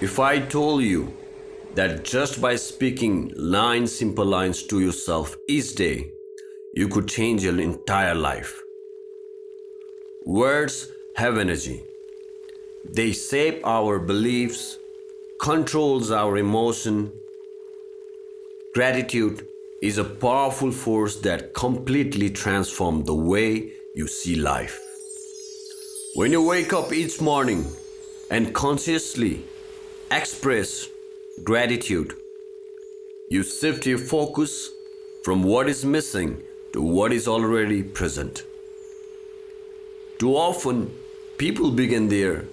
If I told you that just by speaking 9 simple lines to yourself each day, you could change your entire life. Words have energy. They shape our beliefs, controls our emotion. Gratitude is a powerful force that completely transforms the way you see life. When you wake up each morning and consciously express gratitude, you shift your focus from what is missing to what is already present. Too often, people begin their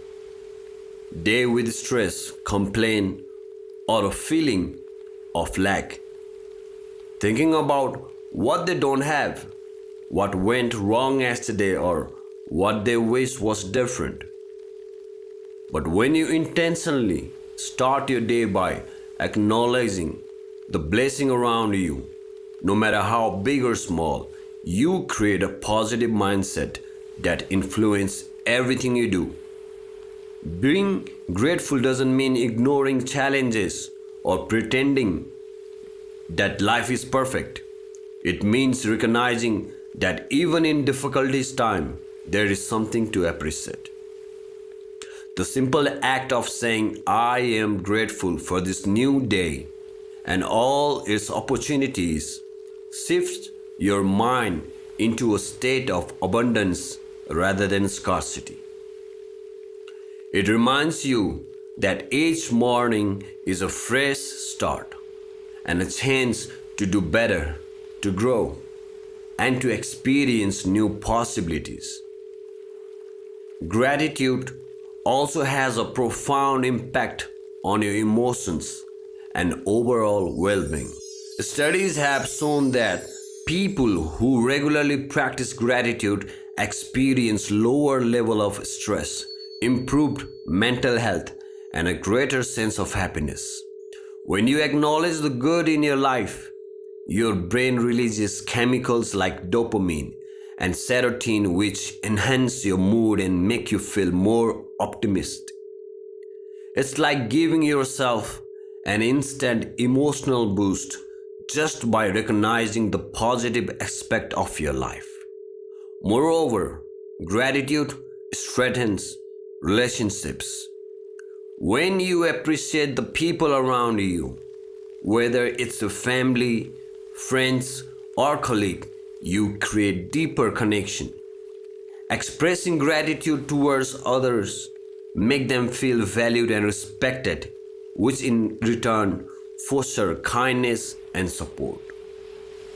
day with stress, complaint, or a feeling of lack, thinking about what they don't have, what went wrong yesterday, or what they wish was different. But when you intentionally start your day by acknowledging the blessing around you, no matter how big or small, you create a positive mindset that influences everything you do. Being grateful doesn't mean ignoring challenges or pretending that life is perfect. It means recognizing that even in difficulties time, there is something to appreciate. The simple act of saying, I am grateful for this new day and all its opportunities, shifts your mind into a state of abundance rather than scarcity. It reminds you that each morning is a fresh start and a chance to do better, to grow, and to experience new possibilities. Gratitude also has a profound impact on your emotions and overall well-being. Studies have shown that people who regularly practice gratitude experience lower level of stress, improved mental health, and a greater sense of happiness. When you acknowledge the good in your life, your brain releases chemicals like dopamine and serotonin, which enhance your mood and make you feel more optimistic. It's like giving yourself an instant emotional boost just by recognizing the positive aspect of your life. Moreover, gratitude strengthens relationships. When you appreciate the people around you, whether it's a family, friends, or colleague, you create deeper connection. Expressing gratitude towards others make them feel valued and respected, which in return foster kindness and support.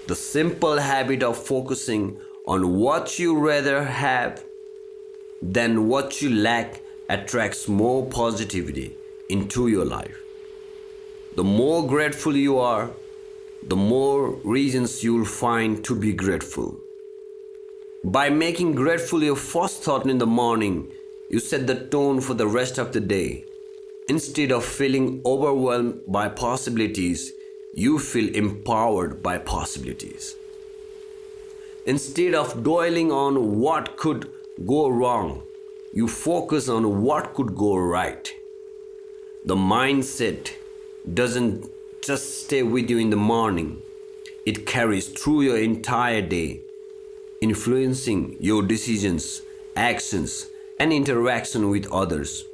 The simple habit of focusing on what you rather have than what you lack attracts more positivity into your life. The more grateful you are, the more reasons you'll find to be grateful. By making grateful your first thought in the morning, you set the tone for the rest of the day. Instead of feeling overwhelmed by possibilities, you feel empowered by possibilities. Instead of dwelling on what could go wrong, you focus on what could go right. The mindset doesn't just stay with you in the morning, it carries through your entire day, influencing your decisions, actions, and interaction with others.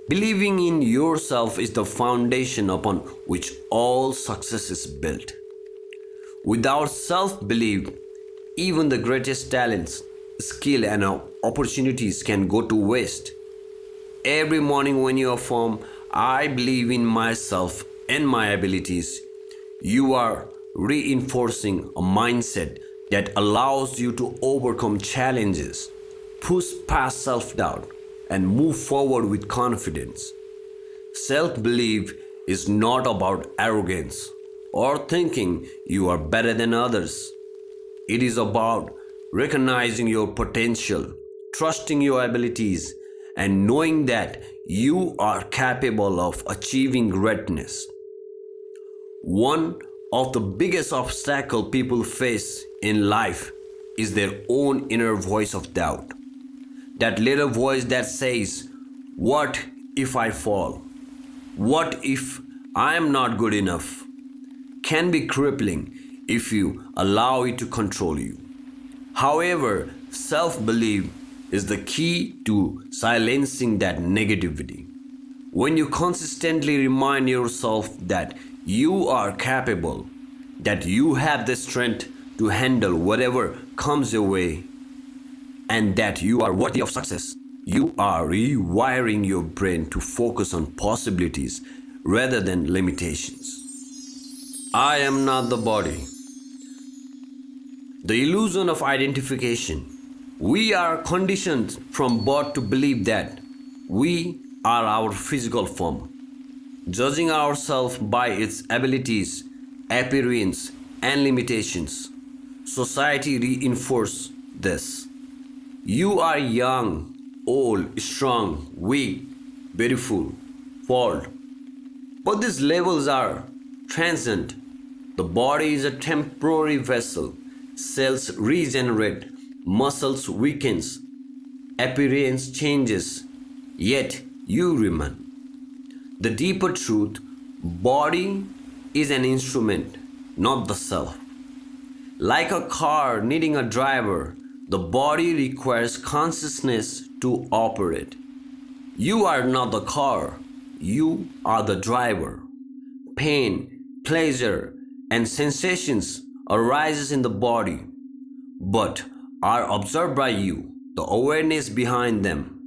Believing in yourself is the foundation upon which all success is built. Without self-belief, even the greatest talents, skill, and opportunities can go to waste. Every morning when you affirm, I believe in myself and my abilities, you are reinforcing a mindset that allows you to overcome challenges, push past self-doubt, and move forward with confidence. Self-belief is not about arrogance or thinking you are better than others. It is about recognizing your potential, trusting your abilities, and knowing that you are capable of achieving greatness. One of the biggest obstacles people face in life is their own inner voice of doubt. That little voice that says, what if I fall? What if I am not good enough can be crippling if you allow it to control you. However, self-belief is the key to silencing that negativity. When you consistently remind yourself that you are capable, that you have the strength to handle whatever comes your way, and that you are worthy of success, you are rewiring your brain to focus on possibilities rather than limitations. I am not the body. The illusion of identification. We are conditioned from birth to believe that we are our physical form, judging ourselves by its abilities, appearance, and limitations. Society reinforces this. You are young, old, strong, weak, beautiful, flawed. But these levels are transient. The body is a temporary vessel. Cells regenerate, muscles weakens, appearance changes, yet you remain. The deeper truth, body is an instrument, not the self. Like a car needing a driver, the body requires consciousness to operate. You are not the car, you are the driver. Pain, pleasure, and sensations arises in the body, but are observed by you, the awareness behind them.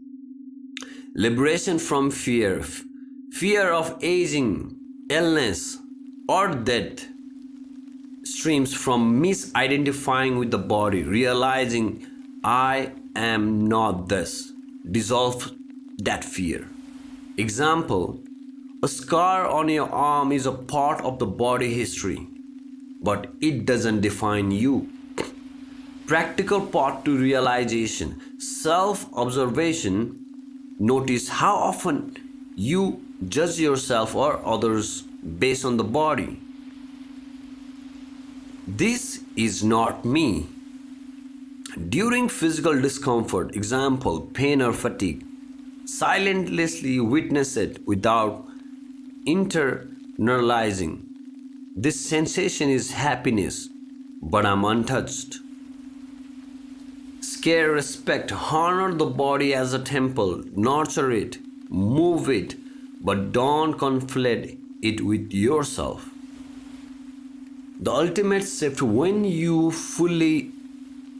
Liberation from fear, fear of aging, illness, or death, streams from misidentifying with the body, realizing I am not this. Dissolve that fear. Example, a scar on your arm is a part of the body history, but it doesn't define you. Practical path to realization, self-observation. Notice how often you judge yourself or others based on the body. This is not me. During physical discomfort, example, pain or fatigue, silently witness it without internalizing. This sensation is happiness, but I'm untouched. Care, respect, honor the body as a temple, nurture it, move it, but don't conflate it with yourself. The ultimate shift, when you fully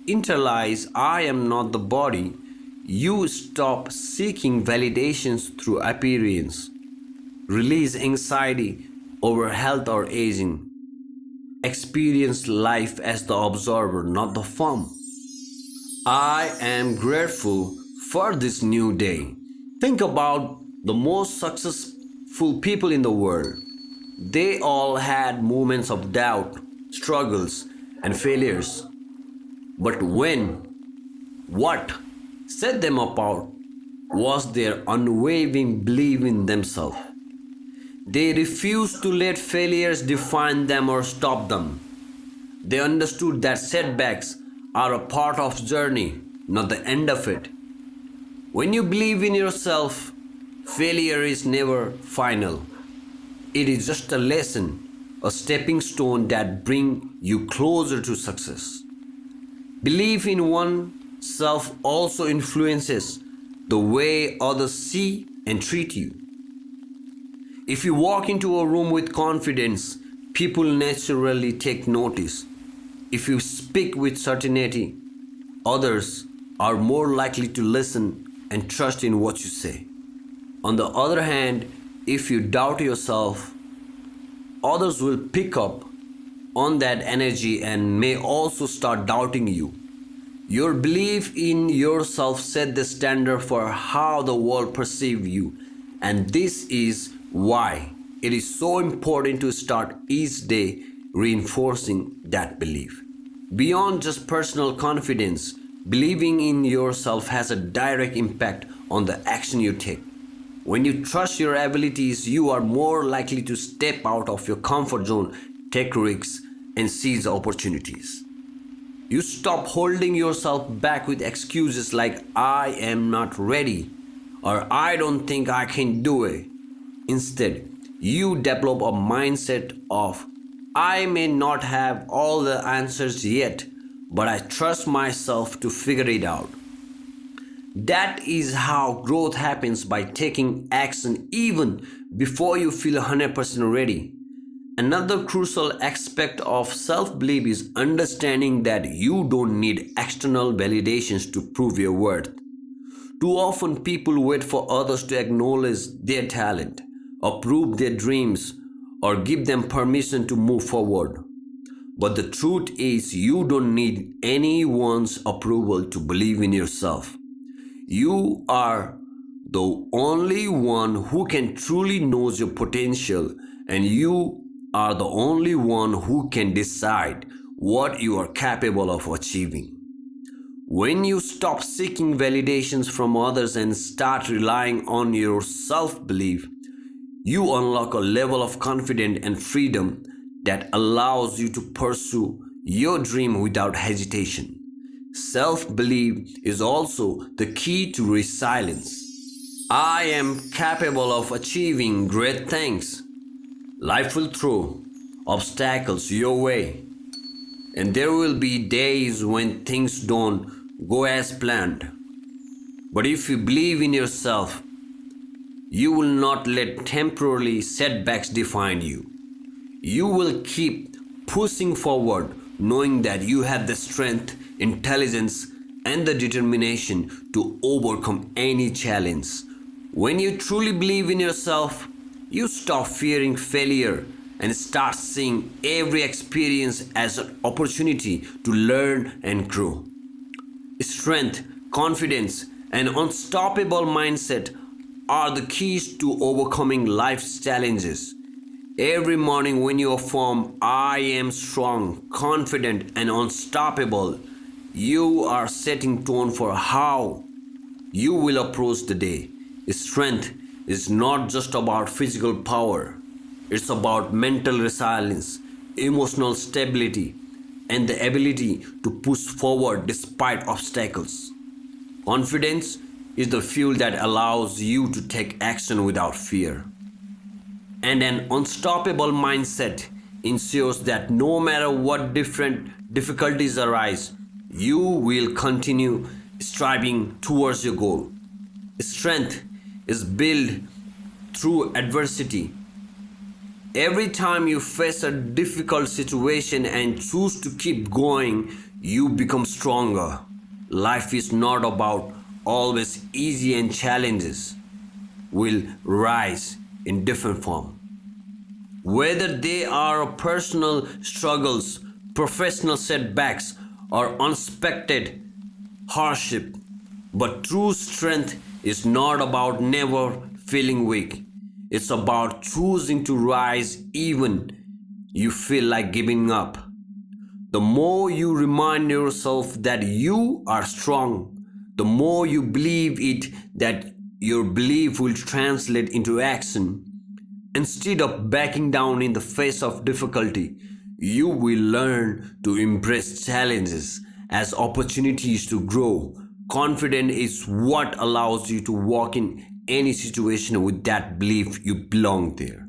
internalize I am not the body, you stop seeking validations through appearance, release anxiety over health or aging, experience life as the observer, not the form. I am grateful for this new day. Think about the most successful people in the world. They all had moments of doubt, struggles, and failures. But what set them apart was their unwavering belief in themselves. They refused to let failures define them or stop them. They understood that setbacks are a part of the journey, not the end of it. When you believe in yourself, failure is never final. It is just a lesson, a stepping stone that brings you closer to success. Belief in oneself also influences the way others see and treat you. If you walk into a room with confidence, people naturally take notice. If you speak with certainty, others are more likely to listen and trust in what you say. On the other hand, if you doubt yourself, others will pick up on that energy and may also start doubting you. Your belief in yourself sets the standard for how the world perceives you, and this is why it is so important to start each day reinforcing that belief. Beyond just personal confidence, believing in yourself has a direct impact on the action you take. When you trust your abilities, you are more likely to step out of your comfort zone, take risks, and seize opportunities. You stop holding yourself back with excuses like I am not ready or I don't think I can do it. Instead, you develop a mindset of, I may not have all the answers yet, but I trust myself to figure it out. That is how growth happens, by taking action even before you feel 100% ready. Another crucial aspect of self belief is understanding that you don't need external validations to prove your worth. Too often, people wait for others to acknowledge their talent, approve their dreams, or give them permission to move forward. But the truth is, you don't need anyone's approval to believe in yourself. You are the only one who can truly knows your potential, and you are the only one who can decide what you are capable of achieving. When you stop seeking validations from others and start relying on your self-belief, you unlock a level of confidence and freedom that allows you to pursue your dream without hesitation. Self-belief is also the key to resilience. I am capable of achieving great things. Life will throw obstacles your way, and there will be days when things don't go as planned. But if you believe in yourself, you will not let temporary setbacks define you. You will keep pushing forward, knowing that you have the strength, intelligence, and the determination to overcome any challenge. When you truly believe in yourself, you stop fearing failure and start seeing every experience as an opportunity to learn and grow. Strength, confidence, and unstoppable mindset are the keys to overcoming life's challenges. Every morning when you affirm, I am strong, confident, and unstoppable, you are setting tone for how you will approach the day. Strength is not just about physical power, it's about mental resilience, emotional stability, and the ability to push forward despite obstacles. Confidence is the fuel that allows you to take action without fear. And an unstoppable mindset ensures that no matter what different difficulties arise, you will continue striving towards your goal. Strength is built through adversity. Every time you face a difficult situation and choose to keep going, you become stronger. Life is not about always easy, and challenges will rise in different form. Whether they are personal struggles, professional setbacks, or unexpected hardship. But true strength is not about never feeling weak. It's about choosing to rise even you feel like giving up. The more you remind yourself that you are strong, the more you believe it, that your belief will translate into action. Instead of backing down in the face of difficulty, you will learn to embrace challenges as opportunities to grow. Confidence is what allows you to walk in any situation with that belief you belong there.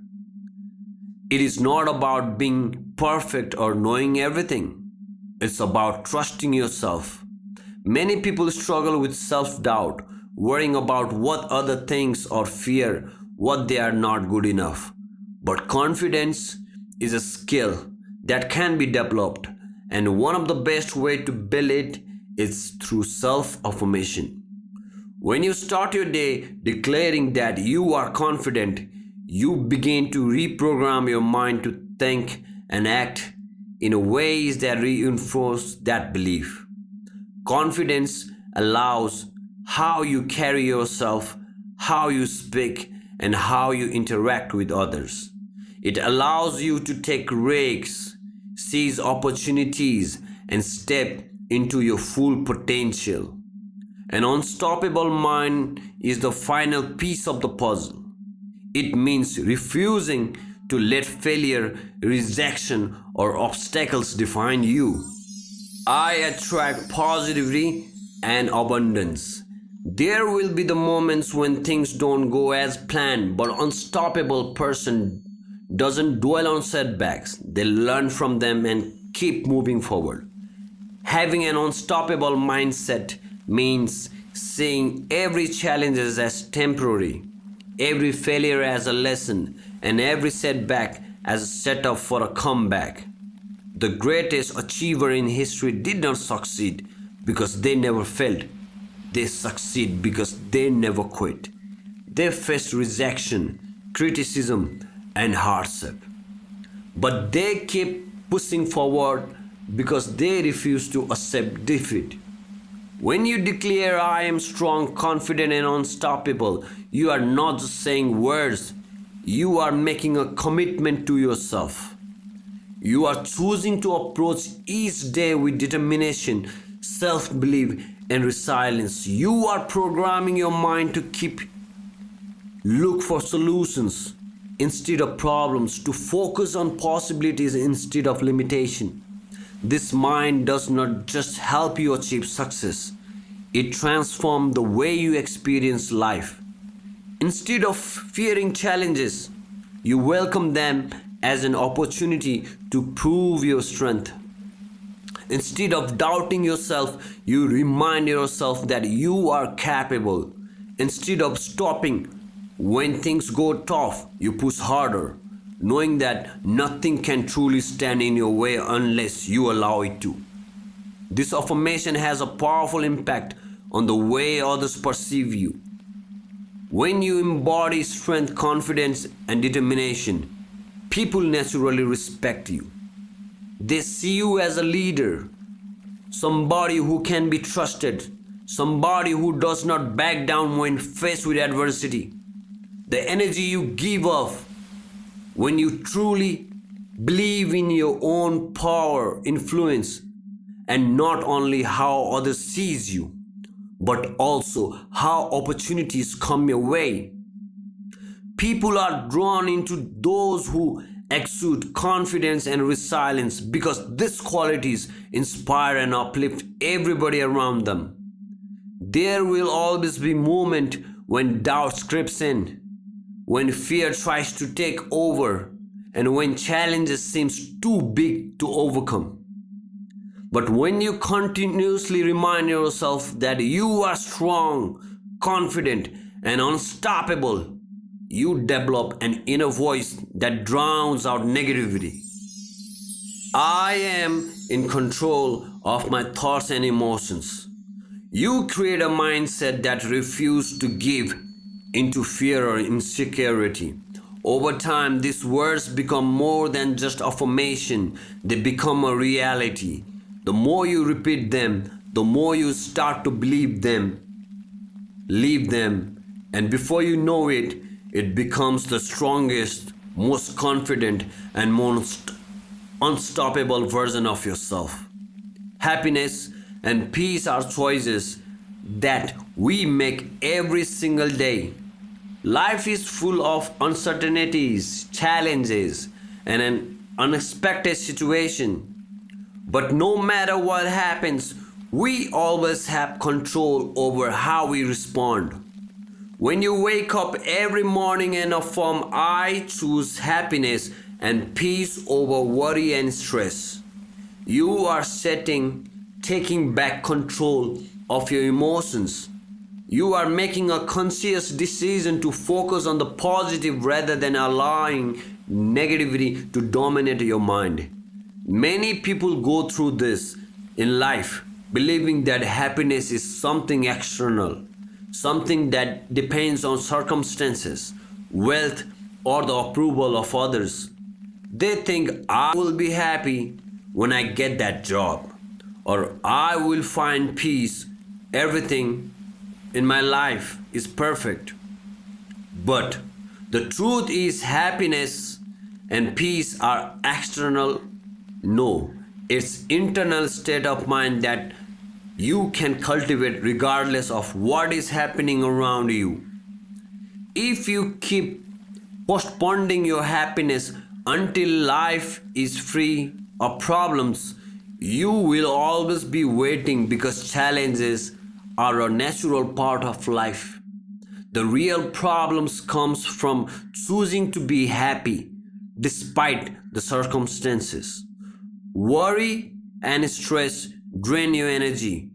It is not about being perfect or knowing everything. It's about trusting yourself. Many people struggle with self-doubt, worrying about what other things or fear what they are not good enough. But confidence is a skill that can be developed, and one of the best ways to build it is through self-affirmation. When you start your day declaring that you are confident, you begin to reprogram your mind to think and act in ways that reinforce that belief. Confidence allows how you carry yourself, how you speak, and how you interact with others. It allows you to take risks, seize opportunities, and step into your full potential. An unstoppable mind is the final piece of the puzzle. It means refusing to let failure, rejection, or obstacles define you. I attract positivity and abundance. There will be the moments when things don't go as planned, but unstoppable person doesn't dwell on setbacks. They learn from them and keep moving forward. Having an unstoppable mindset means seeing every challenge as temporary, every failure as a lesson, and every setback as a setup for a comeback. The greatest achiever in history did not succeed because they never failed. They succeed because they never quit. They faced rejection, criticism, and hardship. But they kept pushing forward because they refused to accept defeat. When you declare, I am strong, confident, and unstoppable, you are not just saying words, you are making a commitment to yourself. You are choosing to approach each day with determination, self-belief, and resilience. You are programming your mind to look for solutions instead of problems, to focus on possibilities instead of limitation. This mind does not just help you achieve success, it transforms the way you experience life. Instead of fearing challenges, you welcome them as an opportunity to prove your strength. Instead of doubting yourself, you remind yourself that you are capable. Instead of stopping when things go tough, you push harder, knowing that nothing can truly stand in your way unless you allow it to. This affirmation has a powerful impact on the way others perceive you. When you embody strength, confidence, and determination, people naturally respect you. They see you as a leader, somebody who can be trusted, somebody who does not back down when faced with adversity. The energy you give off when you truly believe in your own power, influence, and not only how others sees you, but also how opportunities come your way. People are drawn into those who exude confidence and resilience because these qualities inspire and uplift everybody around them. There will always be moments when doubt creeps in, when fear tries to take over, and when challenges seems too big to overcome. But when you continuously remind yourself that you are strong, confident, and unstoppable, you develop an inner voice that drowns out negativity. I am in control of my thoughts and emotions. You create a mindset that refuses to give into fear or insecurity. Over time, these words become more than just affirmation, they become a reality. The more you repeat them, the more you start to believe them, live them, and before you know it, it becomes the strongest, most confident, and most unstoppable version of yourself. Happiness and peace are choices that we make every single day. Life is full of uncertainties, challenges, and an unexpected situation. But no matter what happens, we always have control over how we respond. When you wake up every morning and affirm, I choose happiness and peace over worry and stress, you are taking back control of your emotions. You are making a conscious decision to focus on the positive rather than allowing negativity to dominate your mind. Many people go through this in life, believing that happiness is something external, something that depends on circumstances, wealth, or the approval of others. They think, I will be happy when I get that job, or I will find peace, everything in my life is perfect. But the truth is, happiness and peace are external. No, it's internal state of mind that you can cultivate regardless of what is happening around you. If you keep postponing your happiness until life is free of problems, you will always be waiting because challenges are a natural part of life. The real problems comes from choosing to be happy despite the circumstances. Worry and stress drain your energy,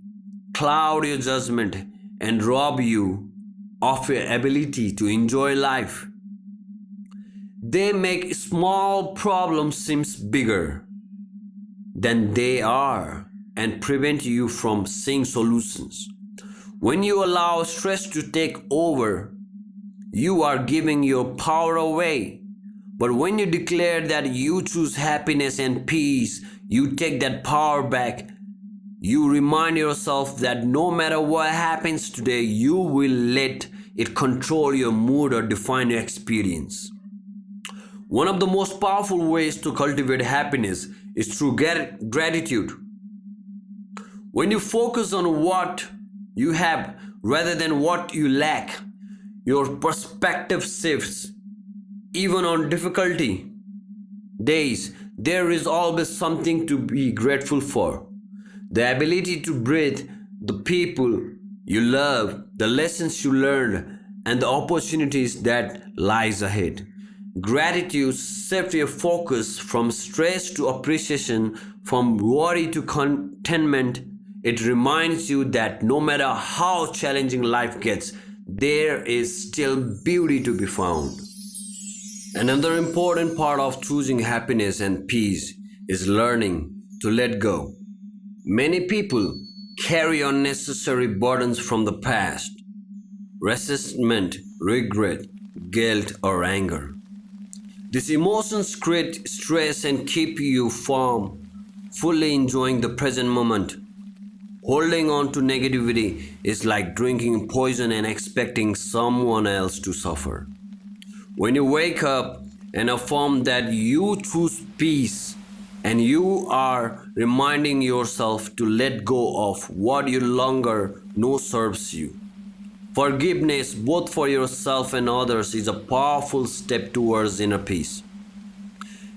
cloud your judgment, and rob you of your ability to enjoy life. They make small problems seem bigger than they are and prevent you from seeing solutions. When you allow stress to take over, you are giving your power away. But when you declare that you choose happiness and peace, you take that power back. You remind yourself that no matter what happens today, you will let it control your mood or define your experience. One of the most powerful ways to cultivate happiness is through gratitude. When you focus on what you have rather than what you lack, your perspective shifts. Even on difficulty days, there is always something to be grateful for. The ability to breathe, the people you love, the lessons you learned, and the opportunities that lies ahead. Gratitude shifts your focus from stress to appreciation, from worry to contentment. It reminds you that no matter how challenging life gets, there is still beauty to be found. Another important part of choosing happiness and peace is learning to let go. Many people carry unnecessary burdens from the past: resentment, regret, guilt, or anger. These emotions create stress and keep you from fully enjoying the present moment. Holding on to negativity is like drinking poison and expecting someone else to suffer. When you wake up and affirm that you choose peace, and you are reminding yourself to let go of what you longer know serves you. Forgiveness, both for yourself and others, is a powerful step towards inner peace.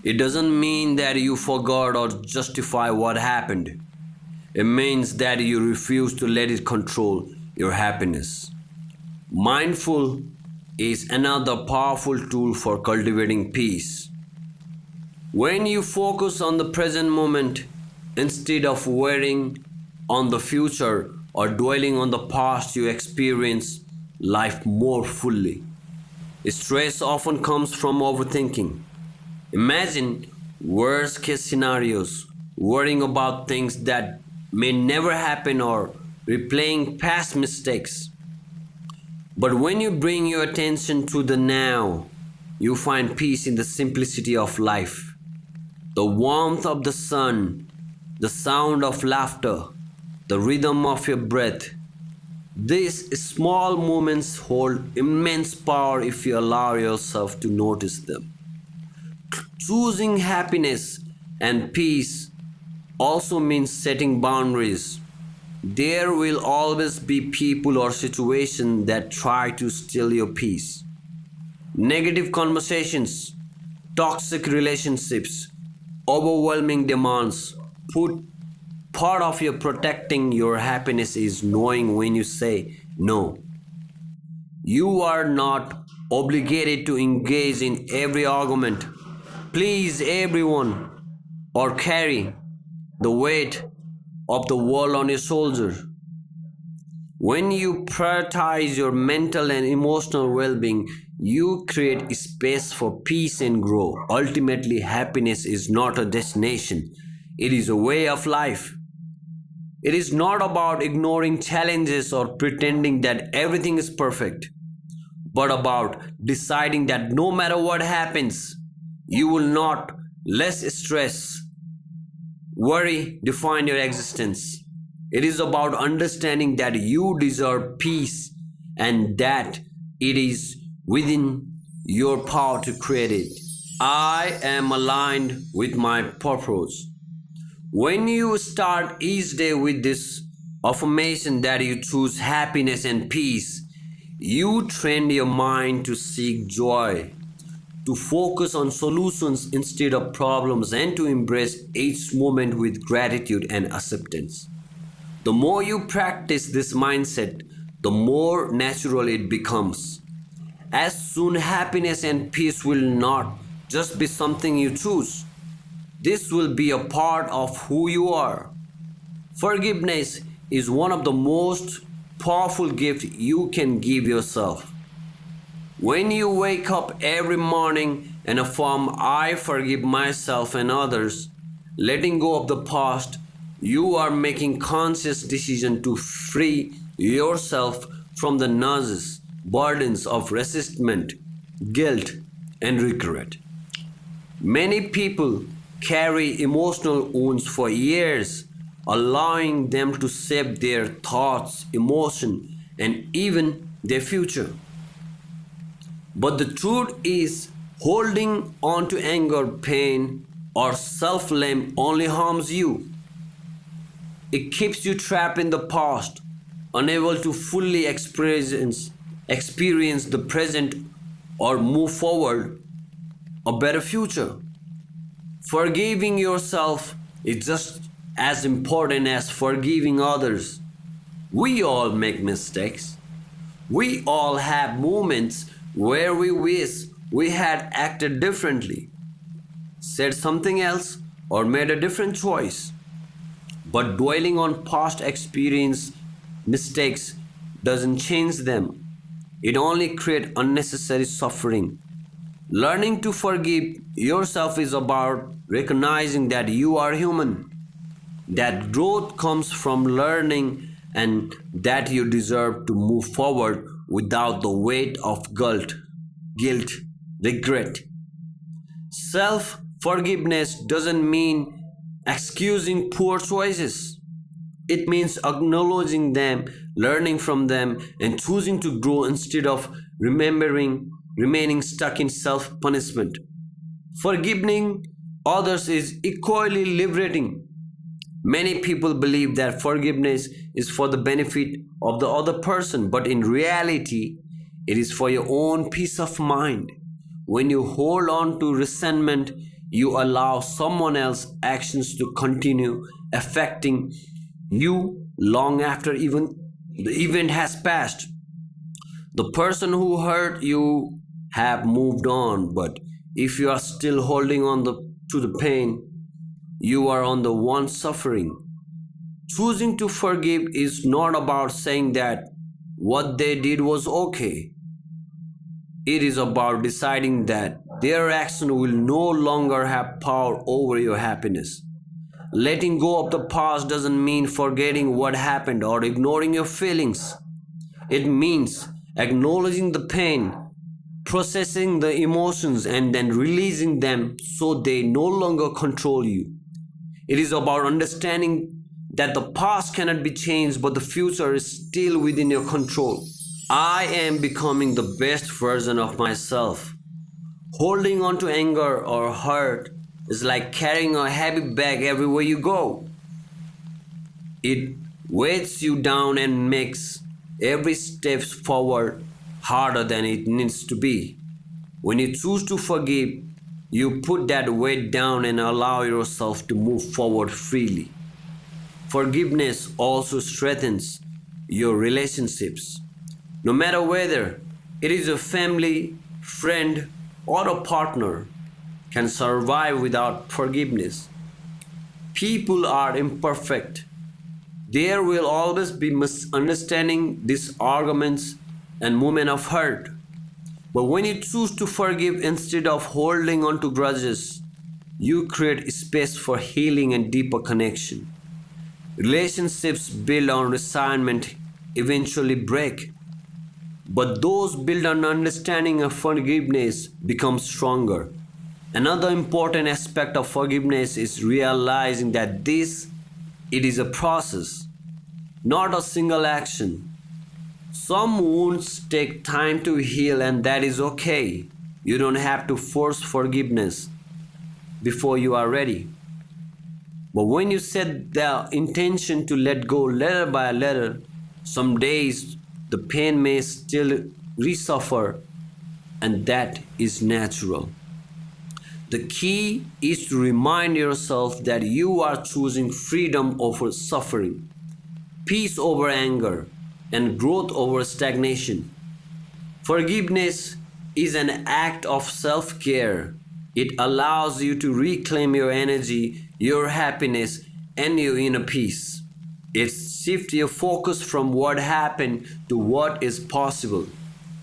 It doesn't mean that you forgot or justify what happened. It means that you refuse to let it control your happiness. Mindful is another powerful tool for cultivating peace. When you focus on the present moment instead of worrying on the future or dwelling on the past, you experience life more fully. Stress often comes from overthinking. Imagine worst case scenarios, worrying about things that may never happen or replaying past mistakes. But when you bring your attention to the now, you find peace in the simplicity of life. The warmth of the sun, the sound of laughter, the rhythm of your breath. These small moments hold immense power if you allow yourself to notice them. Choosing happiness and peace also means setting boundaries. There will always be people or situations that try to steal your peace. Negative conversations, toxic relationships, overwhelming demands. Part of your protecting your happiness is knowing when you say no. You are not obligated to engage in every argument, please everyone, or carry the weight of the world on your shoulders. When you prioritize your mental and emotional well-being, you create space for peace and growth. Ultimately, happiness is not a destination, it is a way of life. It is not about ignoring challenges or pretending that everything is perfect, but about deciding that no matter what happens, you will not let stress, worry define your existence. It is about understanding that you deserve peace and that it is within your power to create it. I am aligned with my purpose. When you start each day with this affirmation that you choose happiness and peace, you train your mind to seek joy, to focus on solutions instead of problems, and to embrace each moment with gratitude and acceptance. The more you practice this mindset, the more natural it becomes. As soon happiness and peace will not just be something you choose. This will be a part of who you are. Forgiveness is one of the most powerful gifts you can give yourself. When you wake up every morning and affirm, I forgive myself and others, letting go of the past, you are making conscious decision to free yourself from the nauseous burdens of resentment, guilt, and regret. Many people carry emotional wounds for years, allowing them to shape their thoughts, emotions, and even their future. But the truth is, holding on to anger, pain, or self-blame only harms you. It keeps you trapped in the past, unable to fully experience the present or move forward a better future. Forgiving yourself is just as important as forgiving others. We all make mistakes. We all have moments where we wish we had acted differently, said something else, or made a different choice. But dwelling on past experience mistakes doesn't change them. It only creates unnecessary suffering. Learning to forgive yourself is about recognizing that you are human, that growth comes from learning, and that you deserve to move forward without the weight of guilt, regret. Self forgiveness doesn't mean excusing poor choices. It means acknowledging them, learning from them, and choosing to grow instead of remaining stuck in self punishment. Forgiving others is equally liberating. Many people believe that forgiveness is for the benefit of the other person, but in reality, it is for your own peace of mind. When you hold on to resentment, you allow someone else's actions to continue affecting you long after even the event has passed. The person who hurt you have moved on, but if you are still holding on to the pain, you are on the one suffering. Choosing to forgive is not about saying that what they did was okay. It is about deciding that their action will no longer have power over your happiness. Letting go of the past doesn't mean forgetting what happened or ignoring your feelings. It means acknowledging the pain, processing the emotions, and then releasing them so they no longer control you. It is about understanding that the past cannot be changed, but the future is still within your control. I am becoming the best version of myself. Holding on to anger or hurt is like carrying a heavy bag everywhere you go. It weights you down and makes every step forward harder than it needs to be. When you choose to forgive, you put that weight down and allow yourself to move forward freely. Forgiveness also strengthens your relationships. No matter whether it is a family, friend, or a partner, can survive without forgiveness. People are imperfect. There will always be misunderstanding, disarguments, and moments of hurt. But when you choose to forgive instead of holding on to grudges, you create space for healing and deeper connection. Relationships built on resentment eventually break, but those built on understanding and forgiveness become stronger. Another important aspect of forgiveness is realizing that it is a process, not a single action. Some wounds take time to heal, and that is okay. You don't have to force forgiveness before you are ready. But when you set the intention to let go letter by letter, some days the pain may still resuffer, and that is natural. The key is to remind yourself that you are choosing freedom over suffering. peace over anger, and growth over stagnation. Forgiveness is an act of self care. It allows you to reclaim your energy, your happiness, and your inner peace. It shifts your focus from what happened to what is possible.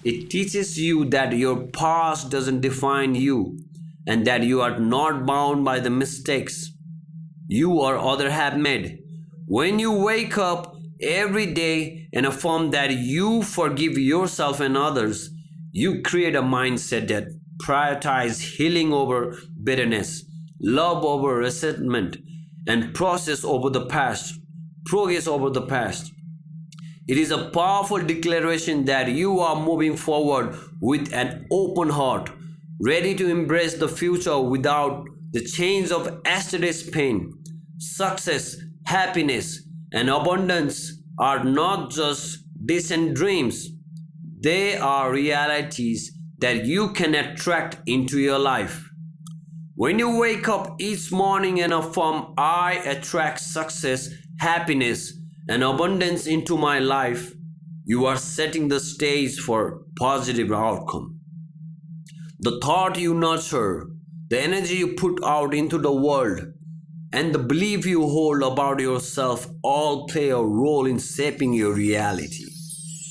It teaches you that your past doesn't define you and that you are not bound by the mistakes you or others have made. When you wake up every day and affirm that you forgive yourself and others, you create a mindset that prioritizes healing over bitterness, love over resentment, and progress over the past. It is a powerful declaration that you are moving forward with an open heart, ready to embrace the future without the chains of yesterday's pain. Success, happiness, and abundance are not just distant dreams, they are realities that you can attract into your life. When you wake up each morning and affirm, I attract success, happiness, and abundance into my life, you are setting the stage for positive outcome. The thought you nurture, the energy you put out into the world, and the belief you hold about yourself all play a role in shaping your reality.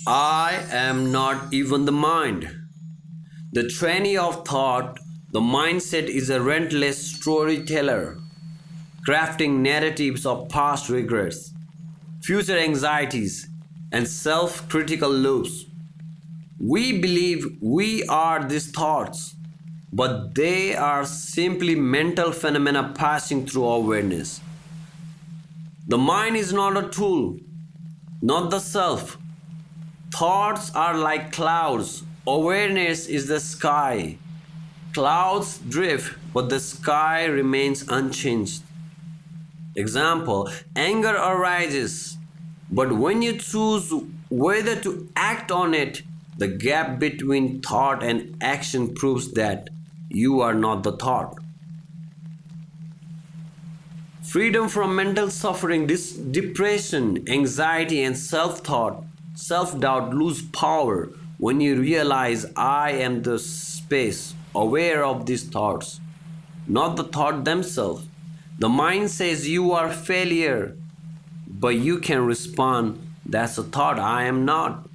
I am not even the mind. The trainee of thought, the mindset is a relentless storyteller, crafting narratives of past regrets, future anxieties, and self critical loops. We believe we are these thoughts, but they are simply mental phenomena passing through awareness. The mind is not a tool, not the self. Thoughts are like clouds. Awareness is the sky. Clouds drift, but the sky remains unchanged. Example, anger arises, but when you choose whether to act on it, the gap between thought and action proves that you are not the thought. Freedom from mental suffering, depression, anxiety, and self-doubt lose power when you realize I am the space aware of these thoughts, not the thought themselves. The mind says you are failure, but you can respond, that's a thought, I am not.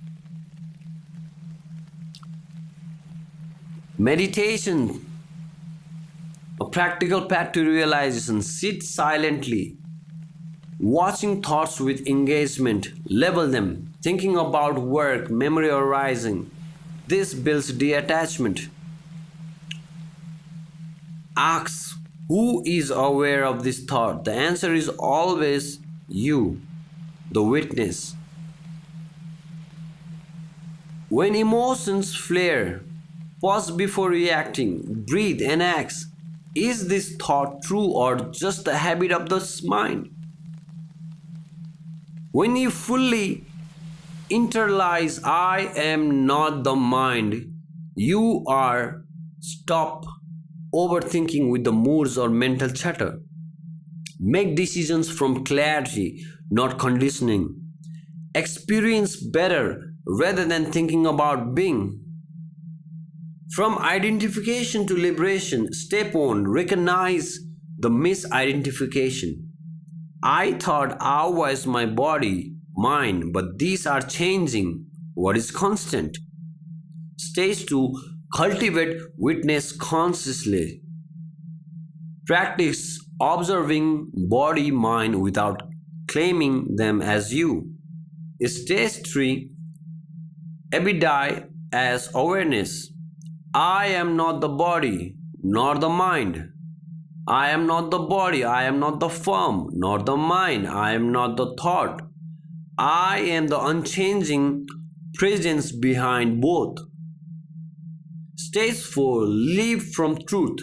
Meditation, a practical path to realization. Sit silently, watching thoughts with engagement, label them, thinking about work, memory arising. This builds detachment. Ask, who is aware of this thought? The answer is always you, the witness. When emotions flare, pause before reacting, breathe and ask, is this thought true or just a habit of the mind? When you fully internalize I am not the mind, you are stop overthinking with the moods or mental chatter. Make decisions from clarity, not conditioning. Experience better rather than thinking about being. From identification to liberation, step 1, recognize the misidentification. I thought I was my body, mind, but these are changing. What is constant? Stage 2, cultivate witness consciously. Practice observing body, mind without claiming them as you. Stage 3, embody as awareness. I am not the body, nor the mind. I am not the body, I am not the form, nor the mind, I am not the thought. I am the unchanging presence behind both. Stage 4, live from truth.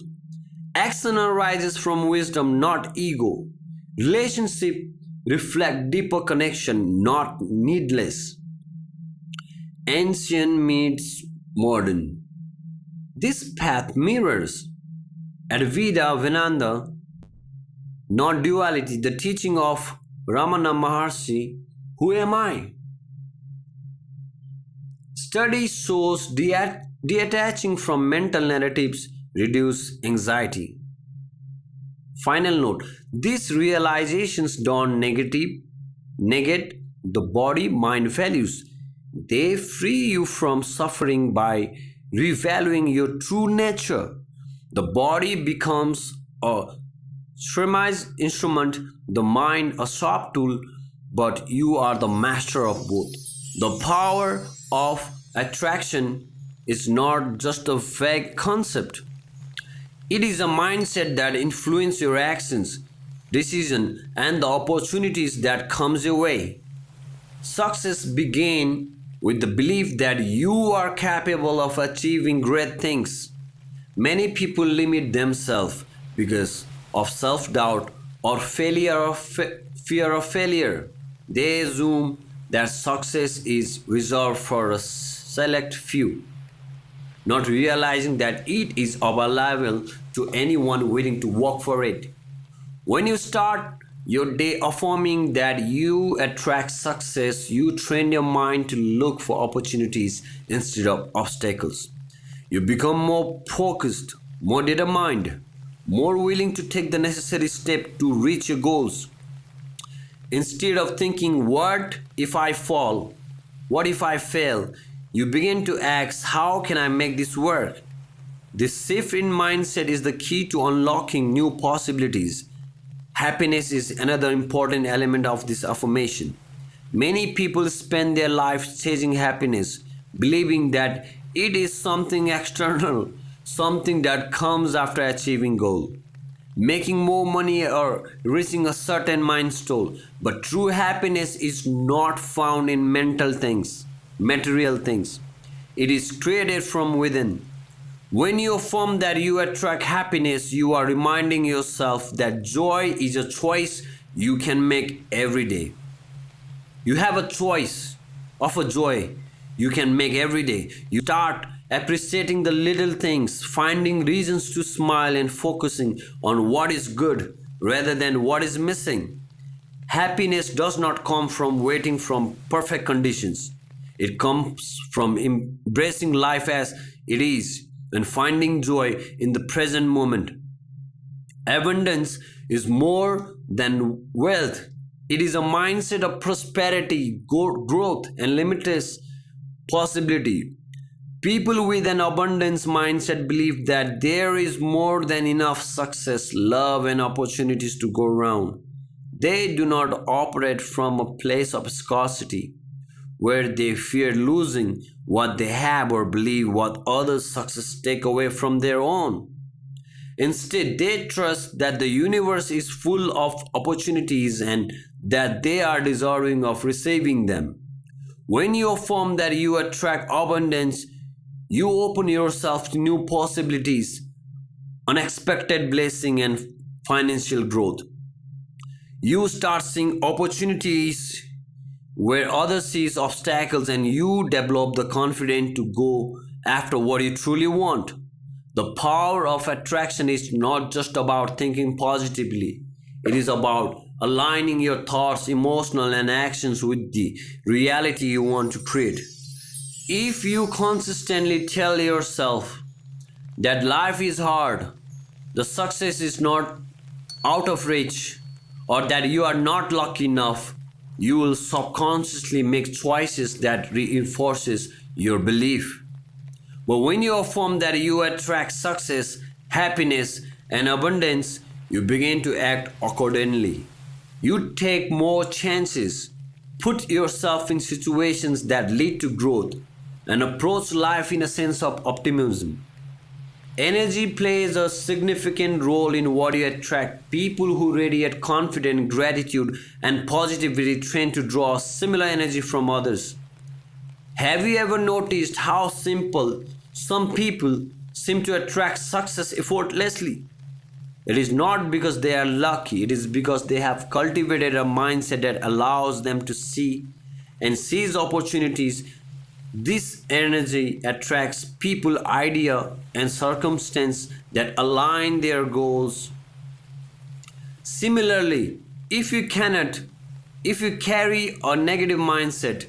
Action arises from wisdom, not ego. Relationship reflect deeper connection, not needless. Ancient meets modern. This path mirrors Advaita Vedanta, non-duality, the teaching of Ramana Maharshi, Who am I? Study shows detaching from mental narratives reduce anxiety. Final note, these realizations don't negate the body mind values. They free you from suffering by revaluing your true nature. The body becomes a Shremi's instrument, the mind a sharp tool, but you are the master of both. The power of attraction is not just a vague concept. It is a mindset that influences your actions, decisions, and the opportunities that comes your way. Success begins with the belief that you are capable of achieving great things. Many people limit themselves because of self-doubt or fear of failure. They assume that success is reserved for a select few, not realizing that it is available to anyone willing to work for it. When you start your day affirming that you attract success, you train your mind to look for opportunities instead of obstacles. You become more focused, more determined, more willing to take the necessary step to reach your goals. Instead of thinking, what if I fall? What if I fail? You begin to ask, how can I make this work? This shift in mindset is the key to unlocking new possibilities. Happiness is another important element of this affirmation. Many people spend their lives chasing happiness, believing that it is something external, something that comes after achieving goal, making more money or reaching a certain milestone. But true happiness is not found in material things. It is created from within. When you affirm that you attract happiness, you are reminding yourself that joy is a choice you can make every day. You have a choice of a joy you can make every day. You start appreciating the little things, finding reasons to smile and focusing on what is good rather than what is missing. Happiness does not come from waiting for perfect conditions. It comes from embracing life as it is and finding joy in the present moment. Abundance is more than wealth. It is a mindset of prosperity, growth, and limitless possibility. People with an abundance mindset believe that there is more than enough success, love, and opportunities to go around. They do not operate from a place of scarcity, where they fear losing what they have or believe what others' success take away from their own. Instead, they trust that the universe is full of opportunities and that they are deserving of receiving them. When you affirm that you attract abundance, you open yourself to new possibilities, unexpected blessing, and financial growth. You start seeing opportunities where others see obstacles, and you develop the confidence to go after what you truly want. The power of attraction is not just about thinking positively. It is about aligning your thoughts, emotional, and actions with the reality you want to create. If you consistently tell yourself that life is hard, the success is not out of reach, or that you are not lucky enough, you will subconsciously make choices that reinforces your belief. But when you affirm that you attract success, happiness, and abundance, you begin to act accordingly. You take more chances, put yourself in situations that lead to growth, and approach life in a sense of optimism. Energy plays a significant role in what you attract. People who radiate confidence, gratitude, and positivity tend to draw similar energy from others. Have you ever noticed how simple some people seem to attract success effortlessly? It is not because they are lucky, it is because they have cultivated a mindset that allows them to see and seize opportunities. This energy attracts people, idea, and circumstance that align their goals. Similarly, if you cannot If you carry a negative mindset,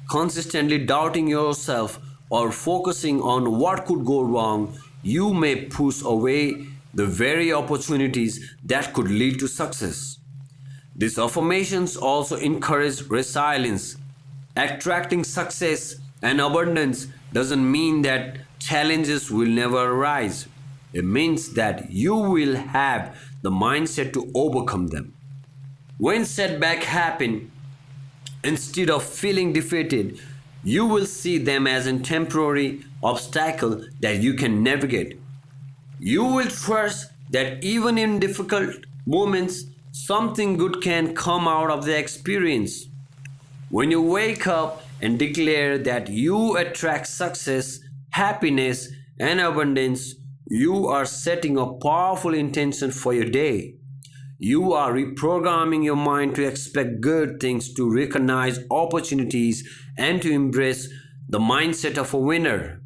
consistently doubting yourself or focusing on what could go wrong, you may push away the very opportunities that could lead to success. These affirmations also encourage resilience. Attracting success and abundance doesn't mean that challenges will never arise. It means that you will have the mindset to overcome them. When setbacks happen, instead of feeling defeated, you will see them as a temporary obstacle that you can navigate. You will trust that even in difficult moments, something good can come out of the experience. When you wake up and declare that you attract success, happiness, and abundance, you are setting a powerful intention for your day. You are reprogramming your mind to expect good things, to recognize opportunities, and to embrace the mindset of a winner.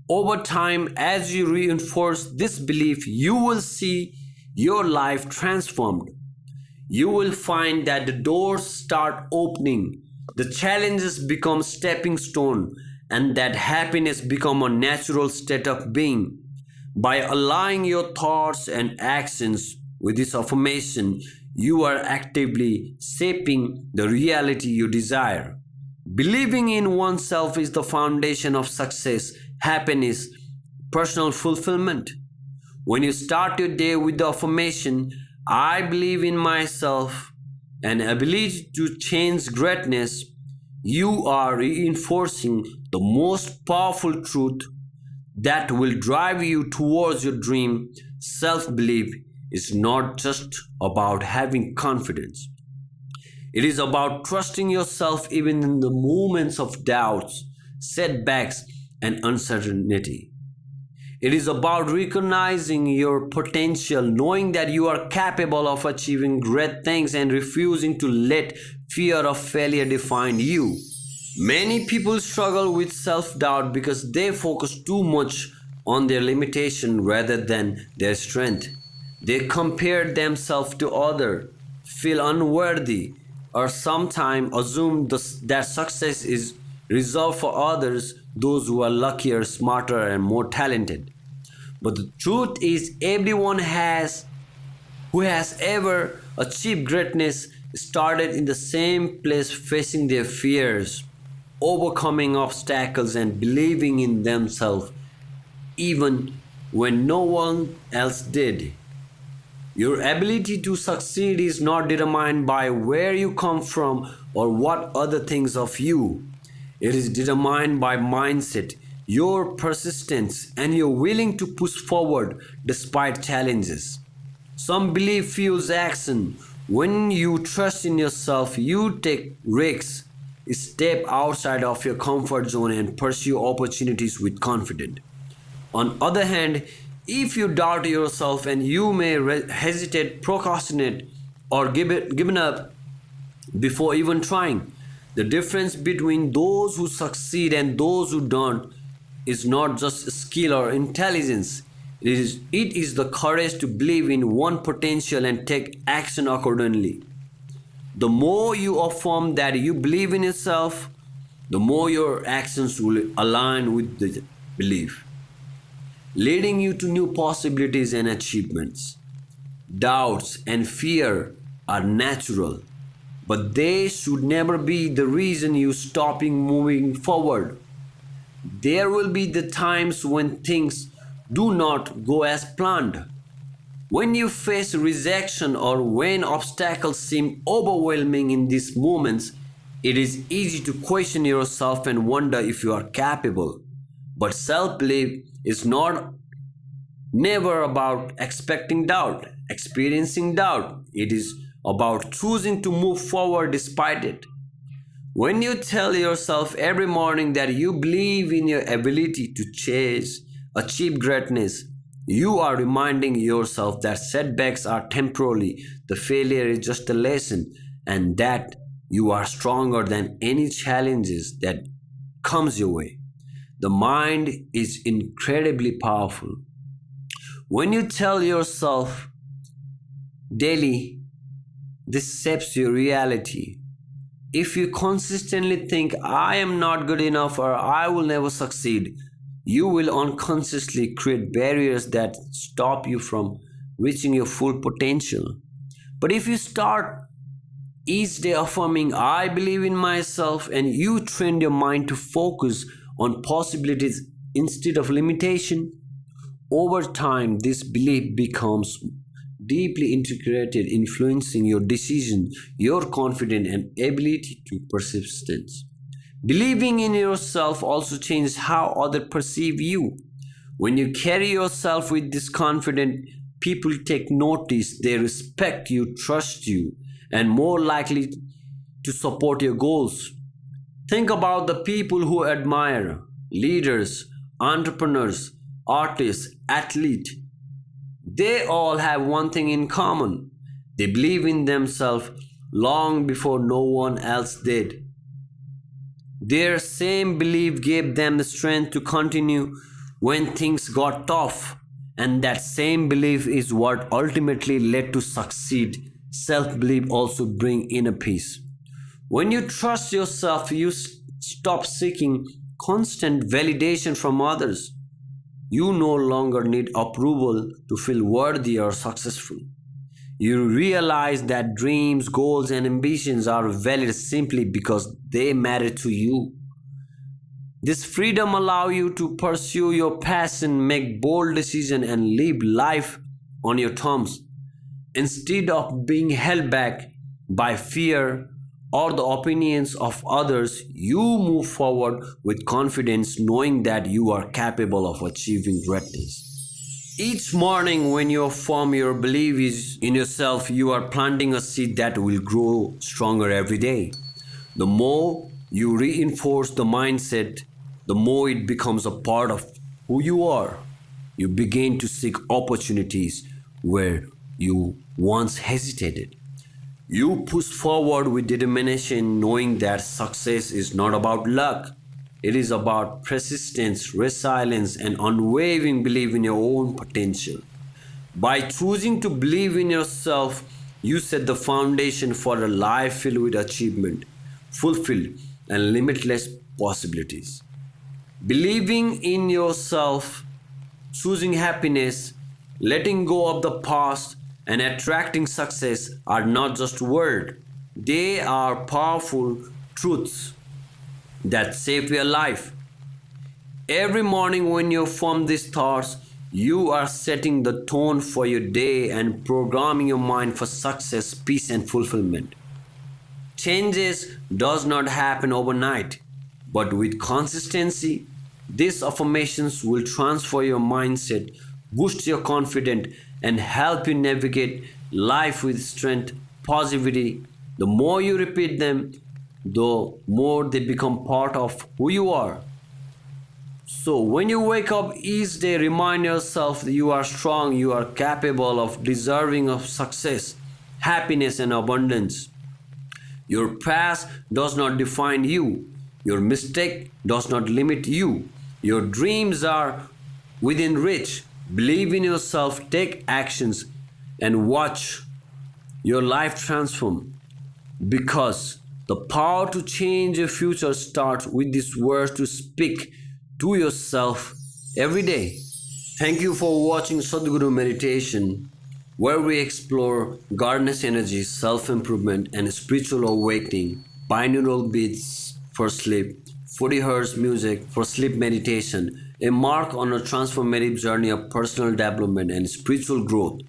Over time, as you reinforce this belief, you will see your life transformed. You will find that the doors start opening, the challenges become stepping stone, and that happiness become a natural state of being. By aligning your thoughts and actions with this affirmation, you are actively shaping the reality you desire. Believing in oneself is the foundation of success, happiness, personal fulfillment. When you start your day with the affirmation, I believe in myself and ability to change greatness, you are reinforcing the most powerful truth that will drive you towards your dream. Self-belief is not just about having confidence. It is about trusting yourself even in the moments of doubts, setbacks, and uncertainty. It is about recognizing your potential, knowing that you are capable of achieving great things, and refusing to let fear of failure define you. Many people struggle with self-doubt because they focus too much on their limitation rather than their strength. They compare themselves to others, feel unworthy, or sometimes assume that success is reserved for others, those who are luckier, smarter, and more talented. But the truth is, everyone who has ever achieved greatness started in the same place, facing their fears, overcoming obstacles, and believing in themselves even when no one else did. Your ability to succeed is not determined by where you come from or what other thinks of you. It is determined by mindset, your persistence, and your willing to push forward despite challenges. Some belief fuels action. When you trust in yourself, you take risks, step outside of your comfort zone, and pursue opportunities with confidence. On the other hand, if you doubt yourself, and you may hesitate, procrastinate, or given up before even trying. The difference between those who succeed and those who don't is not just skill or intelligence. It is the courage to believe in one potential and take action accordingly. The more you affirm that you believe in yourself, the more your actions will align with the belief, leading you to new possibilities and achievements. Doubts and fear are natural, but they should never be the reason you stopping moving forward. There will be the times when things do not go as planned. When you face rejection or when obstacles seem overwhelming. In these moments, it is easy to question yourself and wonder if you are capable. But self-belief is never about experiencing doubt. It is about choosing to move forward despite it. When you tell yourself every morning that you believe in your ability to achieve greatness, you are reminding yourself that setbacks are temporary, the failure is just a lesson, and that you are stronger than any challenges that comes your way. The mind is incredibly powerful. When you tell yourself daily, this shapes your reality. If you consistently think, I am not good enough or I will never succeed, you will unconsciously create barriers that stop you from reaching your full potential. But if you start each day affirming, I believe in myself, and you train your mind to focus on possibilities instead of limitation, over time this belief becomes deeply integrated, influencing your decision, your confidence, and ability to persistence. Believing in yourself also changes how others perceive you. When you carry yourself with this confidence, people take notice, they respect you, trust you, and more likely to support your goals. Think about the people who admire leaders, entrepreneurs, artists, athletes. They all have one thing in common. They believe in themselves long before no one else did. Their same belief gave them the strength to continue when things got tough, and that same belief is what ultimately led to succeed. Self-belief also brings inner peace. When you trust yourself, you stop seeking constant validation from others. You no longer need approval to feel worthy or successful. You realize that dreams, goals, and ambitions are valid simply because they matter to you. This freedom allows you to pursue your passion, make bold decisions, and live life on your terms. Instead of being held back by fear or the opinions of others, you move forward with confidence, knowing that you are capable of achieving greatness. Each morning, when you affirm your belief in yourself, you are planting a seed that will grow stronger every day. The more you reinforce the mindset, the more it becomes a part of who you are. You begin to seek opportunities where you once hesitated. You push forward with determination, knowing that success is not about luck. It is about persistence, resilience, and unwavering belief in your own potential. By choosing to believe in yourself, you set the foundation for a life filled with achievement, fulfilled, and limitless possibilities. Believing in yourself, choosing happiness, letting go of the past, and attracting success are not just words, they are powerful truths that save your life. Every morning when you form these thoughts, you are setting the tone for your day and programming your mind for success, peace, and fulfillment. Changes does not happen overnight, but with consistency, these affirmations will transfer your mindset, boost your confidence, and help you navigate life with strength, positivity. The more you repeat them, the more they become part of who you are. So when you wake up each day, remind yourself that you are strong, you are capable of deserving of success, happiness, and abundance. Your past does not define you. Your mistake does not limit you. Your dreams are within reach. Believe in yourself, take actions, and watch your life transform. Because the power to change your future starts with these words to speak to yourself every day. Thank you for watching Sadhguru Meditation, where we explore goddess energy, self-improvement, and spiritual awakening, binaural beats for sleep, 40 Hz music for sleep meditation, a mark on a transformative journey of personal development and spiritual growth.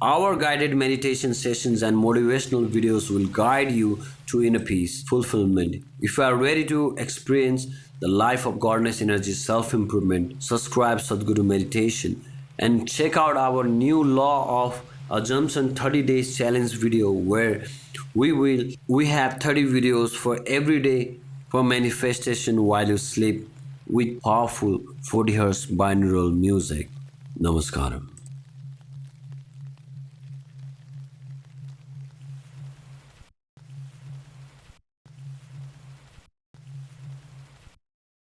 Our guided meditation sessions and motivational videos will guide you to inner peace, fulfillment. If you are ready to experience the life of goddess energy, self-improvement, subscribe Sadhguru Meditation and check out our new law of assumption 30 days challenge video, where we have 30 videos for every day for manifestation while you sleep with powerful 40 Hz binaural music. Namaskaram.